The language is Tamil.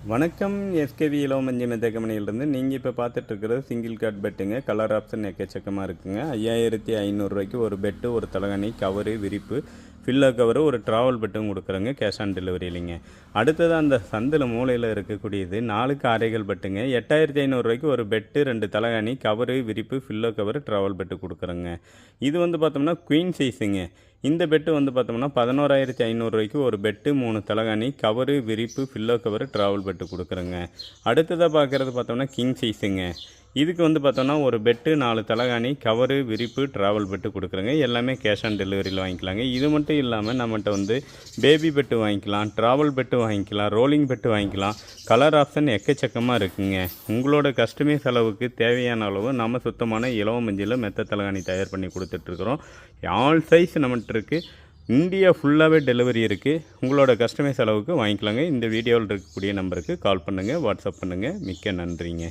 வணக்கம். எஸ்கேவி இலவமஞ்சி மெத்த கம்பெனியிலிருந்து நீங்கள் இப்போ பார்த்துட்ருக்கிறது சிங்கிள் கார்ட் பெட்டுங்க. கலர் ஆப்ஷன் எக்கச்சக்கமாக இருக்குங்க. 5500 ஒரு பெட்டு, ஒரு தலகாணி, கவரு, விரிப்பு, ஃபில்லோ கவரு, ஒரு ட்ராவல் பெட்டும் கொடுக்குறோங்க. கேஷ் ஆன் டெலிவரி இல்லைங்க. அடுத்தது அந்த சந்தில் மூலையில் இருக்கக்கூடியது 4 அறைகள் பெட்டுங்க. 8500 ஒரு பெட்டு, 2 தலகாணி, கவரு, விரிப்பு, ஃபில்லோ கவரு, ட்ராவல் பெட்டு கொடுக்குறோங்க. இது பார்த்தோம்னா குயின் சைஸுங்க. இந்த பெட்டு பார்த்தோம்னா 11500 ஒரு பெட்டு, 3 தலகாணி, கவரு, விரிப்பு, ஃபில்லோ கவரு, ட்ராவல் பெட்டு கொடுக்குறேங்க. அடுத்ததாக பார்க்குறது பார்த்தோம்னா கிங் சைஸுங்க. இதுக்கு பார்த்தோம்னா ஒரு பெட்டு, 4 தலகாணி, கவரு, விரிப்பு, ட்ராவல் பெட்டு கொடுக்குறேங்க. எல்லாமே கேஷ் ஆன் டெலிவரியில் வாங்கிக்கலாங்க. இது மட்டும் இல்லாமல் நம்மகிட்ட பேபி பெட்டு வாங்கிக்கலாம், ட்ராவல் பெட்டு வாங்கிக்கலாம், ரோலிங் பெட்டு வாங்கிக்கலாம். கலர் ஆப்ஷன் எக்கச்சக்கமாக இருக்குங்க. உங்களோட கஸ்டமைஸ் அளவுக்கு தேவையான அளவு நம்ம சுத்தமான இலவமஞ்சியில் மெத்த தலகாணி தயார் பண்ணி கொடுத்துட்ருக்குறோம். ஆல் சைஸ் நம்மகிட்ட இருக்குது. இந்தியா ஃபுல்லாகவே டெலிவரி இருக்குது. உங்களோட கஸ்டமைஸ் அளவுக்கு வாங்கிக்கலாங்க. இந்த வீடியோவில் இருக்கக்கூடிய நம்பருக்கு கால் பண்ணுங்கள், வாட்ஸ்அப் பண்ணுங்கள். மிக்க நன்றிங்க.